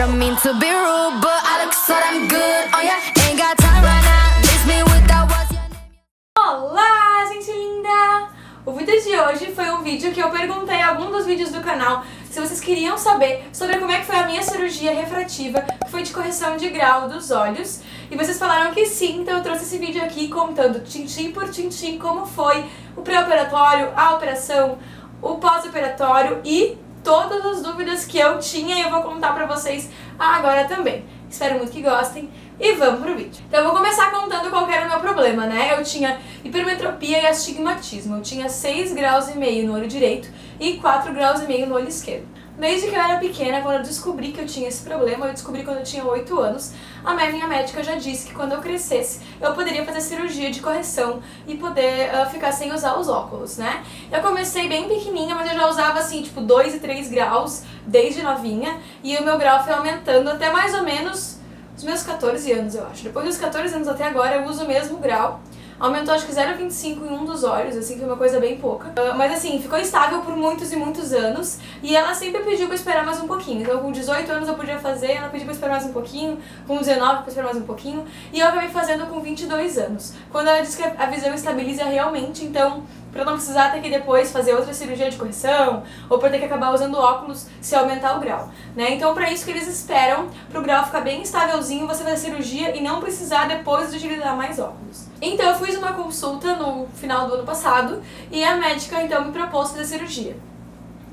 don't mean to be rude, but I look so damn good. Oh yeah, ain't got time right now. Miss me with that what's your name? Olá, gente linda! O vídeo de hoje foi um vídeo que eu perguntei em algum dos vídeos do canal se vocês queriam saber sobre como é que foi a minha cirurgia refrativa, que foi de correção de grau dos olhos. E vocês falaram que sim, então eu trouxe esse vídeo aqui contando tintim por tintim como foi o pré-operatório, a operação, o pós-operatório e todas as dúvidas que eu tinha e eu vou contar pra vocês agora também. Espero muito que gostem e vamos pro vídeo. Então eu vou começar contando qual era o meu problema, né? Eu tinha hipermetropia e astigmatismo. Eu tinha 6,5 graus no olho direito e 4,5 graus no olho esquerdo. Desde que eu era pequena, quando eu descobri que eu tinha esse problema, eu descobri quando eu tinha 8 anos, a minha médica já disse que quando eu crescesse, eu poderia fazer cirurgia de correção e poder ficar sem usar os óculos, né? Eu comecei bem pequenininha, mas eu já usava assim, tipo 2 e 3 graus desde novinha, e o meu grau foi aumentando até mais ou menos os meus 14 anos, eu acho. Depois dos 14 anos até agora, eu uso o mesmo grau. Aumentou acho que 0,25 em um dos olhos, assim, foi uma coisa bem pouca. Mas assim, ficou estável por muitos e muitos anos. E ela sempre pediu pra esperar mais um pouquinho. Então com 18 anos eu podia fazer, ela pediu pra esperar mais um pouquinho. Com 19 pra esperar mais um pouquinho. E eu acabei fazendo com 22 anos. Quando ela disse que a visão estabiliza realmente, então pra não precisar ter que depois fazer outra cirurgia de correção, ou pra ter que acabar usando óculos se aumentar o grau, né? Então pra isso que eles esperam, pro grau ficar bem estávelzinho, você fazer cirurgia e não precisar depois de utilizar mais óculos. Então eu fiz uma consulta no final do ano passado e a médica então me propôs fazer cirurgia.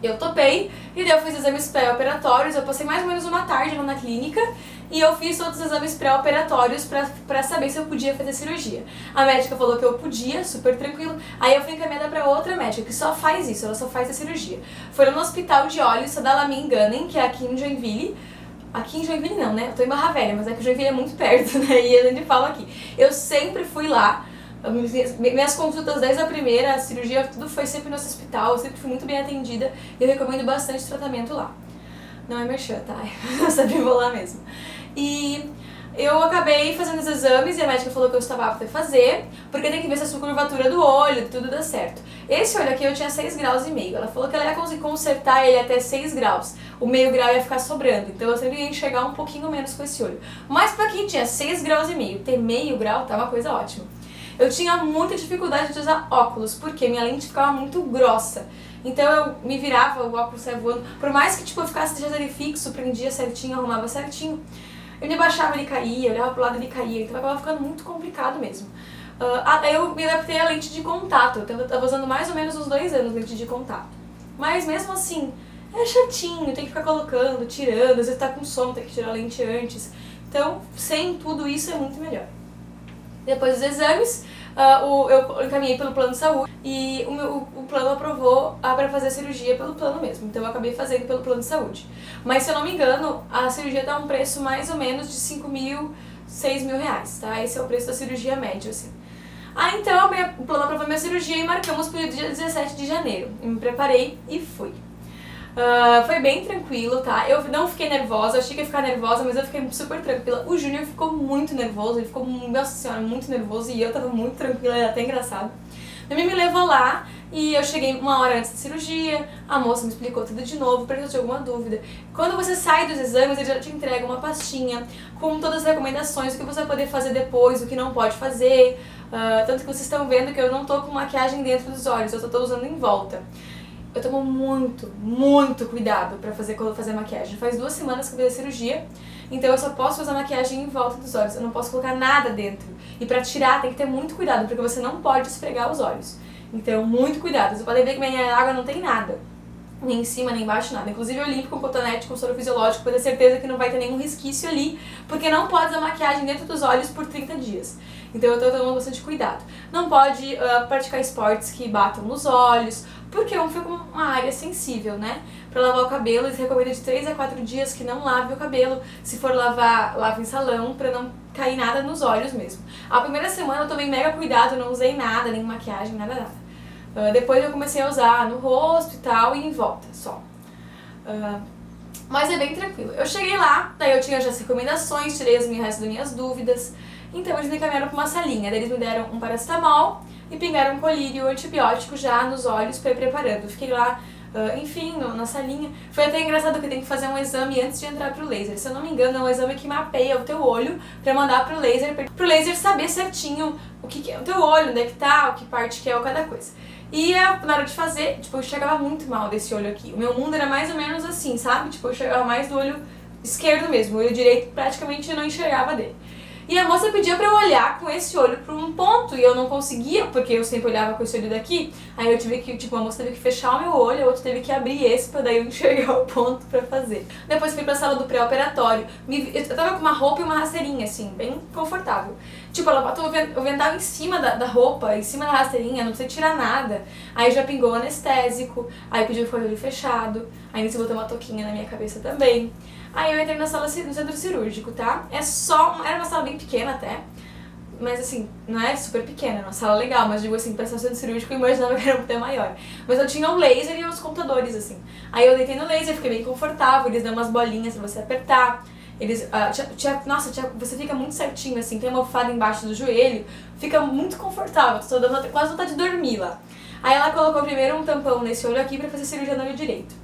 Eu topei, e daí eu fiz exames pré-operatórios, eu passei mais ou menos uma tarde lá na clínica e eu fiz todos os exames pré-operatórios pra saber se eu podia fazer cirurgia. A médica falou que eu podia, super tranquilo, aí eu fui encaminhada pra outra médica que só faz isso, ela só faz a cirurgia. Foi no Hospital de Olhos Sadalami Enganem, que é aqui em Joinville. Aqui em Joinville não, né? Eu tô em Barra Velha, mas é que Joinville é muito perto, né? E a gente fala aqui. Eu sempre fui lá. Minhas consultas desde a primeira, a cirurgia, tudo foi sempre no hospital, eu sempre fui muito bem atendida e eu recomendo bastante tratamento lá. Não é merchan, tá? Eu sempre vou lá mesmo. E eu acabei fazendo os exames e a médica falou que eu estava apta a fazer, porque tem que ver se a sua curvatura do olho, tudo dá certo. Esse olho aqui eu tinha 6,5 graus. Ela falou que ela ia conseguir consertar ele até 6 graus. O meio grau ia ficar sobrando, então eu sempre ia enxergar um pouquinho menos com esse olho. Mas pra quem tinha 6,5 graus, ter meio grau tá uma coisa ótima. Eu tinha muita dificuldade de usar óculos, porque minha lente ficava muito grossa. Então eu me virava, o óculos saia voando. Por mais que eu ficasse de ele fixo, prendia certinho, arrumava certinho, eu me abaixava, ele caía, eu olhava pro lado, ele caía. Então acabava ficando muito complicado mesmo. Eu me adaptei à lente de contato. Eu tava usando mais ou menos uns 2 anos lente de contato. Mas mesmo assim, é chatinho, tem que ficar colocando, tirando. Às vezes tá com sono, tem que tirar a lente antes. Então, sem tudo isso é muito melhor. Depois dos exames, eu encaminhei pelo plano de saúde e o plano aprovou para fazer a cirurgia pelo plano mesmo. Então eu acabei fazendo pelo plano de saúde. Mas se eu não me engano, a cirurgia dá um preço mais ou menos de 5 mil, 6 mil reais, tá? Esse é o preço da cirurgia média, assim. Então o plano aprovou minha cirurgia e marcamos para o dia 17 de janeiro. Eu me preparei e fui. Foi bem tranquilo, tá? Eu não fiquei nervosa, eu achei que ia ficar nervosa, mas eu fiquei super tranquila. O Júnior ficou muito nervoso, ele ficou, nossa senhora, muito nervoso e eu tava muito tranquila, era até engraçado. Minha mãe me levou lá e eu cheguei 1 hora antes da cirurgia, a moça me explicou tudo de novo, perguntou se eu tinha alguma dúvida. Quando você sai dos exames, ele já te entrega uma pastinha com todas as recomendações, o que você vai poder fazer depois, o que não pode fazer. Tanto que vocês estão vendo que eu não tô com maquiagem dentro dos olhos, eu só tô usando em volta. Eu tomo muito cuidado pra fazer maquiagem. Faz 2 semanas que eu fiz a cirurgia, então eu só posso usar maquiagem em volta dos olhos. Eu não posso colocar nada dentro. E pra tirar tem que ter muito cuidado, porque você não pode esfregar os olhos. Então, muito cuidado. Você pode ver que minha água não tem nada. Nem em cima, nem embaixo, nada. Inclusive eu limpo com cotonete, com soro fisiológico, pra ter certeza que não vai ter nenhum resquício ali, porque não pode usar maquiagem dentro dos olhos por 30 dias. Então eu tô tomando bastante cuidado. Não pode praticar esportes que batam nos olhos, porque fica uma área sensível, né? Pra lavar o cabelo, eles recomendam de 3 a 4 dias que não lave o cabelo. Se for lavar, lave em salão, pra não cair nada nos olhos mesmo. A primeira semana eu tomei mega cuidado, não usei nada, nem maquiagem, nada. Depois eu comecei a usar no rosto e tal, e em volta só. Mas é bem tranquilo. Eu cheguei lá, daí eu tinha já as recomendações, tirei as minhas dúvidas. Então eles me encaminharam pra uma salinha, daí eles me deram um paracetamol e pingaram um colírio antibiótico já nos olhos pra ir preparando. Eu fiquei lá enfim, na salinha. Foi até engraçado que tem que fazer um exame antes de entrar pro laser. Se eu não me engano, é um exame que mapeia o teu olho pra mandar pro laser saber certinho o que é o teu olho, onde é que tá, o que parte que é ou cada coisa. E na hora de fazer, tipo, eu enxergava muito mal desse olho aqui. O meu mundo era mais ou menos assim, sabe? Tipo, eu enxergava mais do olho esquerdo mesmo, o olho direito praticamente eu não enxergava dele. E a moça pedia pra eu olhar com esse olho pra um ponto e eu não conseguia, porque eu sempre olhava com esse olho daqui. Aí eu tive que, tipo, a moça teve que fechar o meu olho, a outra teve que abrir esse pra daí eu enxergar o ponto pra fazer. Depois fui pra sala do pré-operatório. Eu tava com uma roupa e uma rasteirinha, assim, bem confortável. Tipo, ela botou o vental em cima da roupa, em cima da rasteirinha, não precisa tirar nada. Aí já pingou o anestésico, aí pediu com o olho fechado, aí nisso botou uma touquinha na minha cabeça também. Aí eu entrei na sala no centro cirúrgico, tá? Era uma sala bem pequena até, mas assim, não é super pequena, é uma sala legal, mas digo assim, pra ser um centro cirúrgico eu imaginava que era até maior. Mas eu tinha um laser e os computadores, assim. Aí eu deitei no laser, fiquei bem confortável, eles dão umas bolinhas pra você apertar. Eles, você fica muito certinho, assim, tem uma almofada embaixo do joelho, fica muito confortável, tô dando quase vontade de dormir lá. Aí ela colocou primeiro um tampão nesse olho aqui pra fazer cirurgia no olho direito.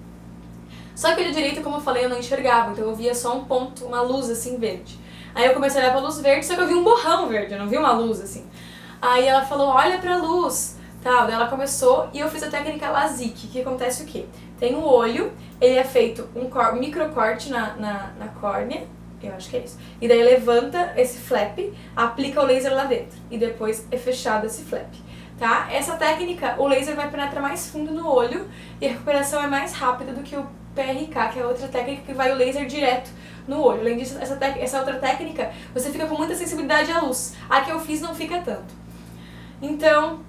Só que o olho direito, como eu falei, eu não enxergava, então eu via só um ponto, uma luz assim verde. Aí eu comecei a olhar pra luz verde, só que eu vi um borrão verde, eu não vi uma luz assim. Aí ela falou, olha pra luz, tal. Daí ela começou e eu fiz a técnica LASIK, que acontece o quê? Tem um olho, ele é feito um microcorte na córnea, eu acho que é isso. E daí levanta esse flap, aplica o laser lá dentro e depois é fechado esse flap. Tá? Essa técnica, o laser vai penetrar mais fundo no olho e a recuperação é mais rápida do que o PRK, que é outra técnica que vai o laser direto no olho. Além disso, essa outra técnica, você fica com muita sensibilidade à luz. A que eu fiz não fica tanto. Então,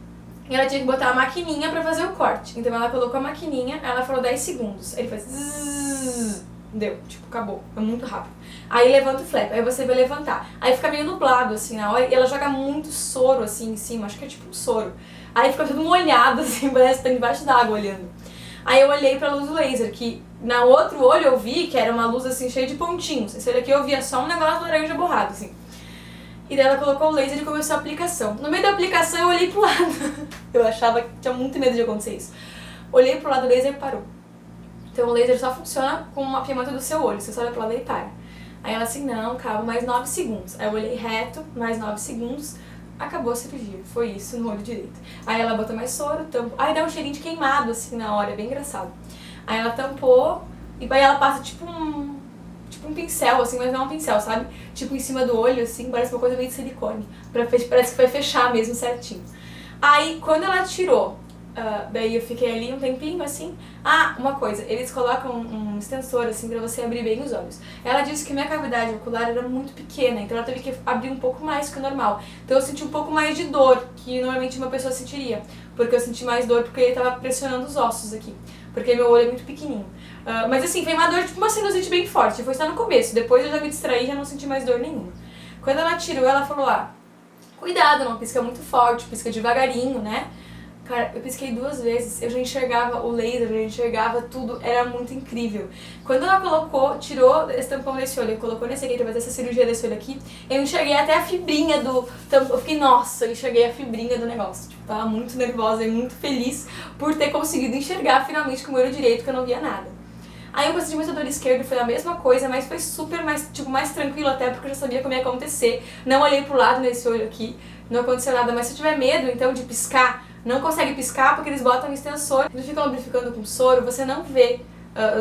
ela tinha que botar a maquininha pra fazer o corte. Então ela colocou a maquininha, ela falou 10 segundos. Aí ele faz zzz, deu, tipo, acabou. É muito rápido. Aí levanta o flap, aí você vai levantar. Aí fica meio nublado, assim, na hora, e ela joga muito soro, assim, em cima, acho que é tipo um soro. Aí fica tudo molhado, assim, parece que tá embaixo d'água olhando. Aí eu olhei pra luz do laser, que na outro olho eu vi que era uma luz, assim, cheia de pontinhos. Esse olho aqui eu via só um negócio laranja borrado, assim. E daí ela colocou o laser e começou a aplicação. No meio da aplicação eu olhei pro lado. Eu achava que tinha muito medo de acontecer isso. Olhei pro lado do laser e parou. Então o laser só funciona com o mapeamento do seu olho, você só olha pro lado e para. Aí ela assim, não, calma, mais 9 segundos. Aí eu olhei reto, mais 9 segundos, acabou a cirurgia. Foi isso no olho direito. Aí ela botou mais soro, tampou. Aí dá um cheirinho de queimado assim na hora, é bem engraçado. Aí ela tampou e aí ela passa tipo um pincel, assim, mas não é um pincel, sabe? Tipo em cima do olho, assim, parece uma coisa meio de silicone. Parece que vai fechar mesmo certinho. Aí quando ela tirou, daí eu fiquei ali um tempinho assim. Ah, uma coisa, eles colocam um extensor assim pra você abrir bem os olhos. Ela disse que minha cavidade ocular era muito pequena, então ela teve que abrir um pouco mais que o normal. Então eu senti um pouco mais de dor, que normalmente uma pessoa sentiria. Porque eu senti mais dor porque ele tava pressionando os ossos aqui. Porque meu olho é muito pequenininho. Mas assim, foi uma dor, tipo uma sinusite bem forte. Foi só no começo, depois eu já me distraí e já não senti mais dor nenhuma. Quando ela tirou, ela falou, cuidado, não pisca muito forte, pisca devagarinho, né? Cara, eu pisquei 2 vezes, eu já enxergava o laser, eu já enxergava tudo, era muito incrível. Quando ela tirou esse tampão desse olho, colocou nesse aqui pra fazer essa cirurgia desse olho aqui, eu enxerguei até a fibrinha do tampão, eu fiquei, nossa, eu enxerguei a fibrinha do negócio. Tipo, tava muito nervosa e muito feliz por ter conseguido enxergar finalmente com o olho direito, que eu não via nada. Aí o procedimento do olho esquerdo foi a mesma coisa, mas foi super mais tranquilo até, porque eu já sabia como ia acontecer. Não olhei pro lado nesse olho aqui, não aconteceu nada, mas se eu tiver medo, então, de piscar, não consegue piscar porque eles botam um extensor, eles ficam lubrificando com soro, você não vê,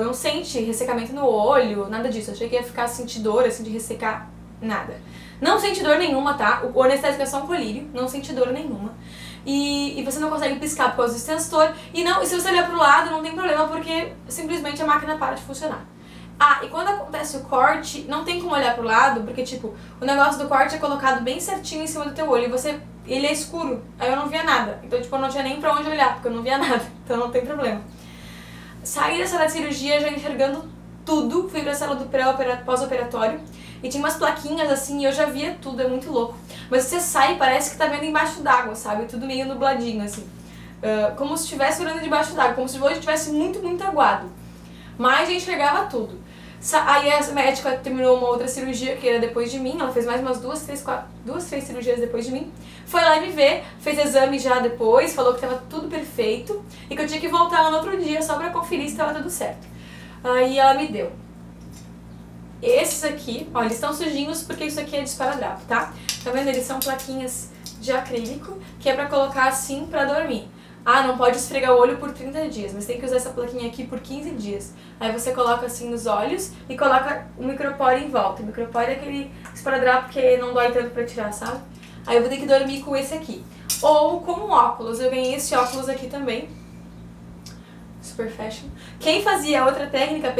não sente ressecamento no olho, nada disso. Eu achei que ia ficar sentir dor, assim, de ressecar, nada. Não sente dor nenhuma, tá? O anestésico é só um colírio, não sente dor nenhuma. E você não consegue piscar por causa do extensor. E se você olhar pro lado, não tem problema, porque simplesmente a máquina para de funcionar. E quando acontece o corte, não tem como olhar pro lado, porque, tipo, o negócio do corte é colocado bem certinho em cima do teu olho e ele é escuro, aí eu não via nada. Então, tipo, eu não tinha nem pra onde olhar, porque eu não via nada, então não tem problema. Saí da sala de cirurgia já enxergando tudo, fui pra sala do pós-operatório e tinha umas plaquinhas assim e eu já via tudo, é muito louco. Mas você sai e parece que tá vendo embaixo d'água, sabe? Tudo meio nubladinho, assim. Como se estivesse olhando debaixo d'água, como se o olho estivesse muito, muito aguado. Mas já enxergava tudo. Aí a médica terminou uma outra cirurgia que era depois de mim, ela fez mais umas duas, três cirurgias depois de mim. Foi lá me ver, fez exame já depois, falou que tava tudo perfeito e que eu tinha que voltar lá no outro dia só pra conferir se tava tudo certo. Aí ela me deu esses aqui, ó, eles estão sujinhos porque isso aqui é de esparadrapo, tá? Tá vendo? Eles são plaquinhas de acrílico que é pra colocar assim pra dormir. Ah, não pode esfregar o olho por 30 dias, mas tem que usar essa plaquinha aqui por 15 dias. Aí você coloca assim nos olhos e coloca o micropore em volta. O micropore é aquele esparadrapo que não dói tanto pra tirar, sabe? Aí eu vou ter que dormir com esse aqui. Ou com um óculos. Eu ganhei esse óculos aqui também. Super fashion. Quem fazia outra técnica,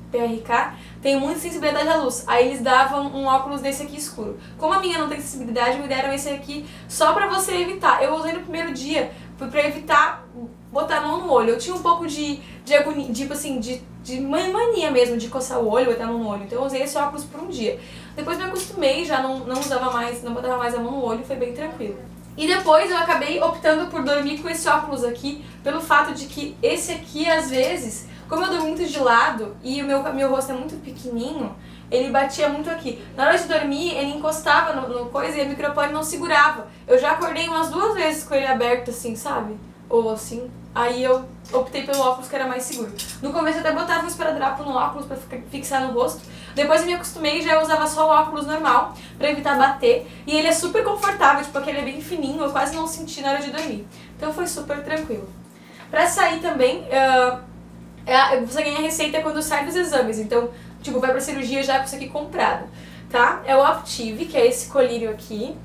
PRK, tem muita sensibilidade à luz. Aí eles davam um óculos desse aqui escuro. Como a minha não tem sensibilidade, me deram esse aqui só pra você evitar. Eu usei no primeiro dia, foi pra evitar botar a mão no olho. Eu tinha um pouco de agonia, tipo assim, de mania mesmo, de coçar o olho, botar a mão no olho. Então eu usei esse óculos por um dia. Depois me acostumei, já não usava mais, não botava mais a mão no olho, foi bem tranquilo. E depois eu acabei optando por dormir com esse óculos aqui, pelo fato de que esse aqui, às vezes, como eu durmo muito de lado e o meu rosto é muito pequenininho, ele batia muito aqui. Na hora de dormir, ele encostava no coisa e o micropore não segurava. Eu já acordei umas 2 vezes com ele aberto assim, sabe? Ou assim. Aí eu optei pelo óculos que era mais seguro. No começo eu até botava um esparadrapo no óculos pra fixar no rosto. Depois eu me acostumei e já usava só o óculos normal pra evitar bater. E ele é super confortável, tipo, porque ele é bem fininho, eu quase não senti na hora de dormir. Então foi super tranquilo. Pra sair também, você ganha receita quando sai dos exames. Então, tipo, vai pra cirurgia já com isso aqui comprado, tá? É o Optive, que é esse colírio aqui.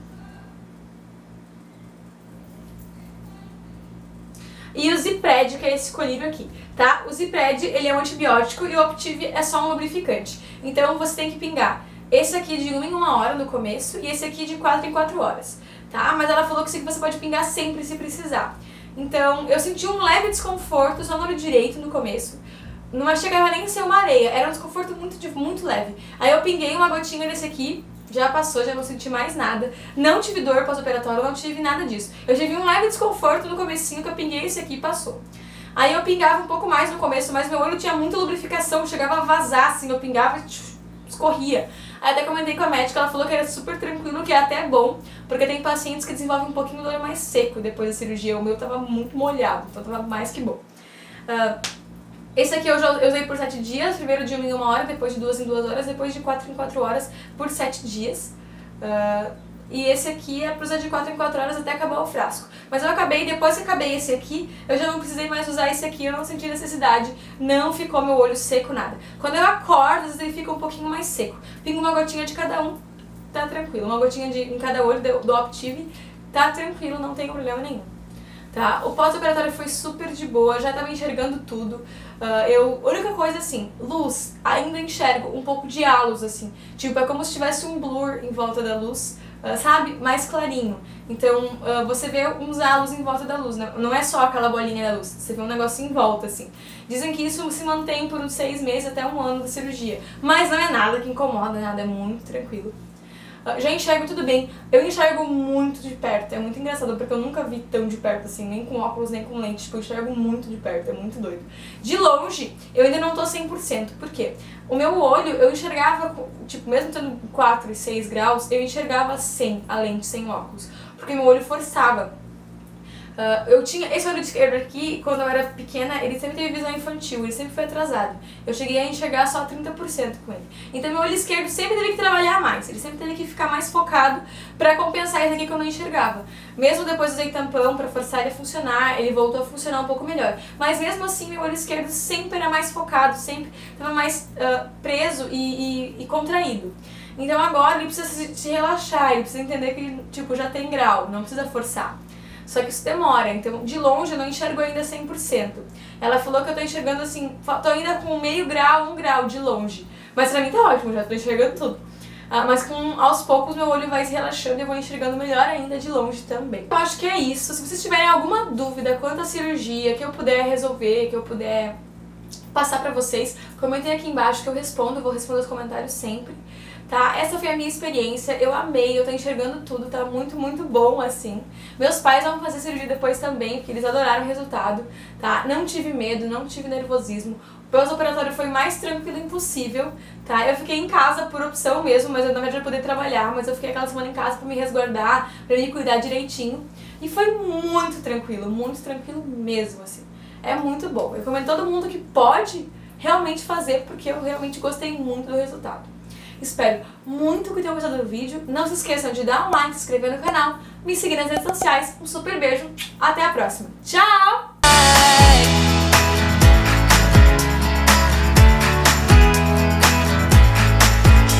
E o Zipred, que é esse colírio aqui, tá? O Zipred, ele é um antibiótico e o Optive é só um lubrificante. Então você tem que pingar esse aqui de 1 em 1 hora no começo e esse aqui de 4 em 4 horas, tá? Mas ela falou que você pode pingar sempre se precisar. Então eu senti um leve desconforto só no olho direito no começo. Não chegava nem a ser uma areia, era um desconforto muito leve. Aí eu pinguei uma gotinha desse aqui, já passou, já não senti mais nada. Não tive dor pós-operatório, não tive nada disso. Eu tive um leve desconforto no comecinho que eu pinguei esse aqui e passou. Aí eu pingava um pouco mais no começo, mas meu olho tinha muita lubrificação, chegava a vazar assim, eu pingava e escorria. Aí até comentei com a médica, ela falou que era super tranquilo, que é até bom, porque tem pacientes que desenvolvem um pouquinho do olho mais seco depois da cirurgia. O meu tava muito molhado, então tava mais que bom. Esse aqui eu usei por 7 dias, primeiro de 1 em 1 hora, depois de 2 em 2 horas, depois de 4 em 4 horas por 7 dias. E esse aqui é pra usar de 4 em 4 horas até acabar o frasco. Mas eu acabei, depois que acabei esse aqui, eu já não precisei mais usar esse aqui, eu não senti necessidade, não ficou meu olho seco, nada. Quando eu acordo, às vezes ele fica um pouquinho mais seco. Pingo uma gotinha de cada um, tá tranquilo. Uma gotinha em cada olho do Optive, tá tranquilo, não tem problema nenhum. Tá? O pós-operatório foi super de boa, já tava enxergando tudo. A única coisa assim, luz, ainda enxergo um pouco de halos assim. Tipo, é como se tivesse um blur em volta da luz, sabe? Mais clarinho. Então, você vê uns halos em volta da luz, né? Não é só aquela bolinha da luz, você vê um negócio em volta assim. Dizem que isso se mantém por uns 6 meses até 1 ano da cirurgia. Mas não é nada que incomoda, nada, é muito tranquilo. Já enxergo tudo bem, eu enxergo muito de perto, é muito engraçado porque eu nunca vi tão de perto assim, nem com óculos nem com lente, tipo, eu enxergo muito de perto, é muito doido. De longe, eu ainda não tô 100%, por quê? O meu olho, eu enxergava, tipo, mesmo tendo 4 e 6 graus, eu enxergava sem a lente, sem óculos, porque meu olho forçava. Eu tinha esse olho esquerdo aqui, quando eu era pequena, ele sempre teve visão infantil, ele sempre foi atrasado. Eu cheguei a enxergar só 30% com ele. Então meu olho esquerdo sempre teve que trabalhar mais, ele sempre teve que ficar mais focado pra compensar esse aqui que eu não enxergava. Mesmo depois usei tampão pra forçar ele a funcionar, ele voltou a funcionar um pouco melhor. Mas mesmo assim, meu olho esquerdo sempre era mais focado, sempre estava mais preso e contraído. Então agora ele precisa se relaxar, ele precisa entender que ele tipo, já tem grau, não precisa forçar. Só que isso demora, então de longe eu não enxergo ainda 100%. Ela falou que eu tô enxergando assim, tô ainda com meio grau, 1 grau de longe. Mas pra mim tá ótimo, já tô enxergando tudo. Mas aos poucos meu olho vai se relaxando e eu vou enxergando melhor ainda de longe também. Eu acho que é isso. Se vocês tiverem alguma dúvida quanto à cirurgia, que eu puder resolver, que eu puder passar pra vocês, comentem aqui embaixo que eu respondo, vou responder os comentários sempre. Tá? Essa foi a minha experiência, eu amei, eu tô enxergando tudo, tá muito bom assim. Meus pais vão fazer cirurgia depois também, porque eles adoraram o resultado, tá? Não tive medo, não tive nervosismo. pós-operatório foi o mais tranquilo impossível, tá? Eu fiquei em casa por opção mesmo, mas eu na verdade ia poder trabalhar, mas eu fiquei aquela semana em casa pra me resguardar, pra me cuidar direitinho. E foi muito tranquilo mesmo, assim. É muito bom. Eu recomendo todo mundo que pode realmente fazer, porque eu realmente gostei muito do resultado. Espero muito que tenham gostado do vídeo. Não se esqueçam de dar um like, se inscrever no canal, me seguir nas redes sociais. Um super beijo, até a próxima. Tchau!